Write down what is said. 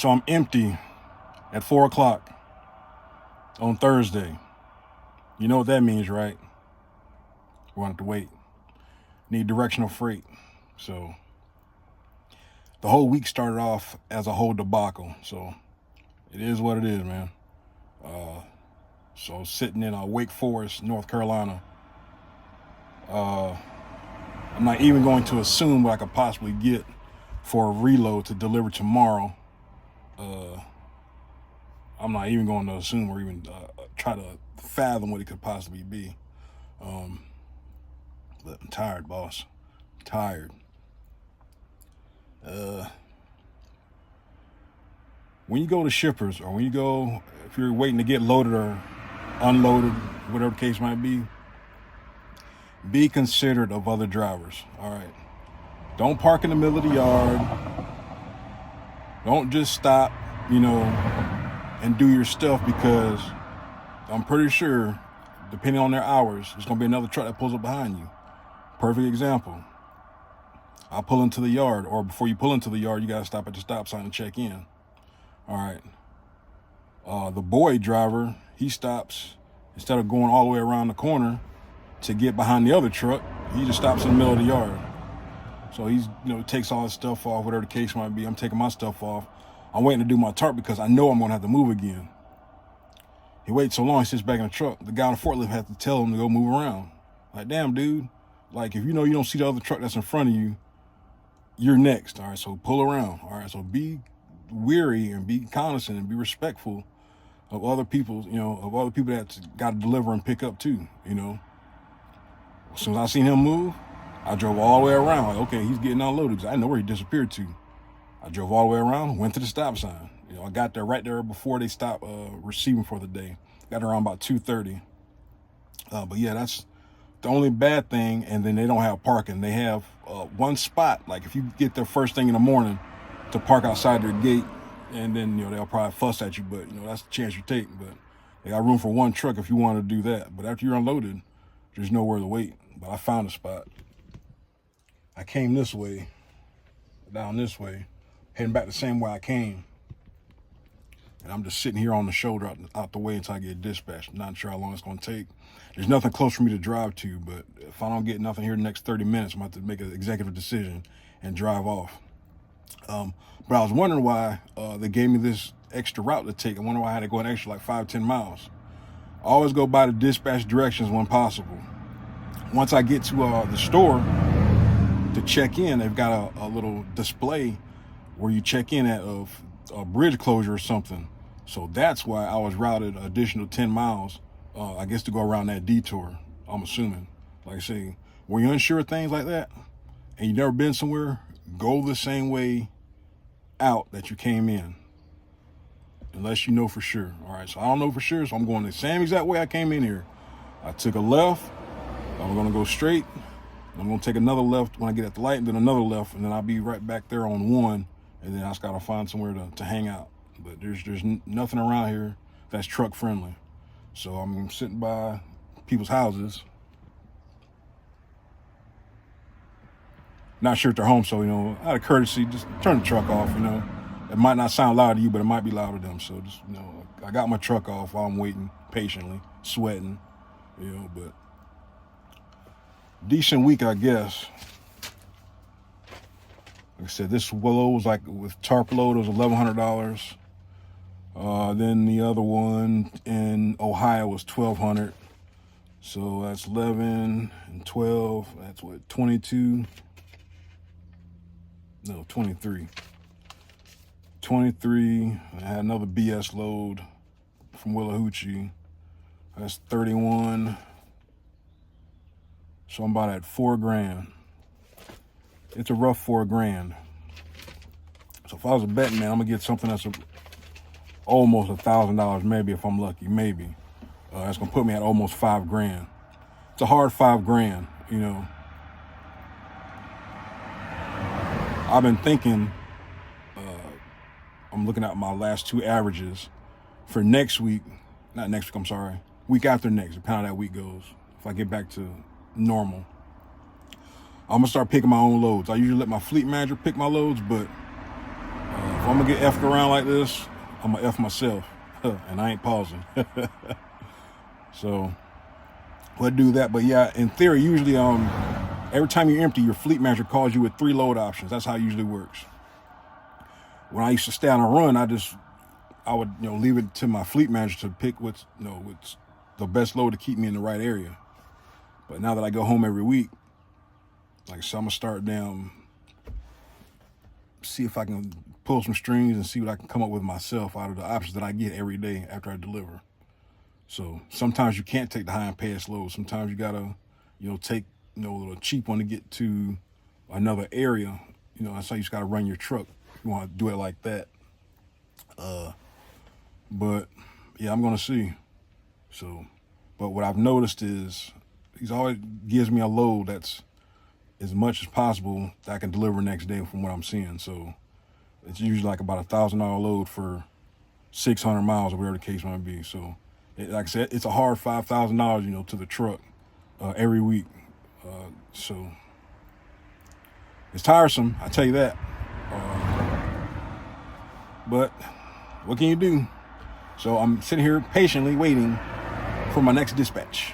So I'm empty at 4 o'clock on Thursday. You know what that means, right? We're going to have to wait. Need directional freight. So the whole week started off as a whole debacle. So it is what it is, man. So sitting in Wake Forest, North Carolina. I'm not even going to assume what I could possibly get for a reload to deliver tomorrow. I'm not even going to assume or even try to fathom what it could possibly be. But I'm tired, boss. I'm tired. When you go to shippers, or when you go, if you're waiting to get loaded or unloaded, whatever the case might be considerate of other drivers. All right. Don't park in the middle of the yard. Don't just stop, and do your stuff, because I'm pretty sure, depending on their hours, there's going to be another truck that pulls up behind you. Perfect example. I'll pull into the yard, or before you pull into the yard, you got to stop at the stop sign and check in. All right. The boy driver, he stops, instead of going all the way around the corner to get behind the other truck, he just stops in the middle of the yard. So he's, takes all his stuff off, whatever the case might be. I'm taking my stuff off. I'm waiting to do my tarp because I know I'm going to have to move again. He waits so long, he sits back in the truck. The guy on the forklift has to tell him to go move around. Like, damn, dude. Like, if you don't see the other truck that's in front of you, you're next. All right, so pull around. All right, so be weary and be cognizant and be respectful of other people, of other people that's got to deliver and pick up too, As soon as I seen him move, I drove all the way around. Like, okay, he's getting unloaded, because I didn't know where he disappeared to. I drove all the way around, went to the stop sign. I got there right there before they stopped receiving for the day. Got around about 2:30. But yeah, that's the only bad thing. And then they don't have parking. They have one spot. Like, if you get there first thing in the morning to park outside their gate, and then they'll probably fuss at you. But that's the chance you take. But they got room for one truck if you want to do that. But after you're unloaded, there's nowhere to wait. But I found a spot. I came this way, down this way, heading back the same way I came. And I'm just sitting here on the shoulder out the way until I get dispatched. Not sure how long it's going to take. There's nothing close for me to drive to, but if I don't get nothing here in the next 30 minutes, I'm going to have to make an executive decision and drive off. But I was wondering why they gave me this extra route to take. I wonder why I had to go an extra 5-10 miles. I always go by the dispatch directions when possible. Once I get to the store to check in, they've got a little display where you check in at a bridge closure or something. So that's why I was routed an additional 10 miles, I guess, to go around that detour, I'm assuming. Like I say, when you're unsure of things like that and you've never been somewhere, go the same way out that you came in, unless you know for sure. All right, so I don't know for sure, so I'm going the same exact way I came in here. I took a left, I'm going to go straight, I'm going to take another left when I get at the light, and then another left, and then I'll be right back there on one, and then I just got to find somewhere to hang out. But there's nothing around here that's truck friendly. So I'm sitting by people's houses, not sure if they're home, so, out of courtesy, just turn the truck off, It might not sound loud to you, but it might be loud to them. So just, I got my truck off while I'm waiting patiently, sweating, but decent week, I guess. Like I said, this load was with tarp load, it was $1,100. Then the other one in Ohio was $1,200. So that's 11 and 12. That's what, 22? No, 23. 23. I had another BS load from Willahoochee. That's 31. So I'm about at $4,000. It's a rough $4,000. So if I was a betting man, I'm gonna get something that's almost $1,000, maybe, if I'm lucky, maybe. That's gonna put me at almost $5,000. It's a hard $5,000, I've been thinking, I'm looking at my last two averages for next week, not next week, I'm sorry, week after next, depending on how that week goes. If I get back to normal, I'm gonna start picking my own loads. I usually let my fleet manager pick my loads, but I'm gonna get effed around like this, I'm gonna F myself, and I ain't pausing. So we'll do that. But yeah, in theory, usually every time you empty, your fleet manager calls you with 3 load options. That's how it usually works. When I used to stay on a run, I would leave it to my fleet manager to pick what's the best load to keep me in the right area. But now that I go home every week, like I said, I'm gonna start down, see if I can pull some strings and see what I can come up with myself out of the options that I get every day after I deliver. So sometimes you can't take the high and pass load. Sometimes you gotta, take a little cheap one to get to another area. That's how you just gotta run your truck. You want to do it like that. But yeah, I'm gonna see. So, but what I've noticed is he's always gives me a load that's as much as possible that I can deliver next day from what I'm seeing. So it's usually like about $1,000 load for 600 miles or whatever the case might be. So like I said, it's a hard $5,000, to the truck every week. So it's tiresome, I tell you that. But what can you do? So I'm sitting here patiently waiting for my next dispatch.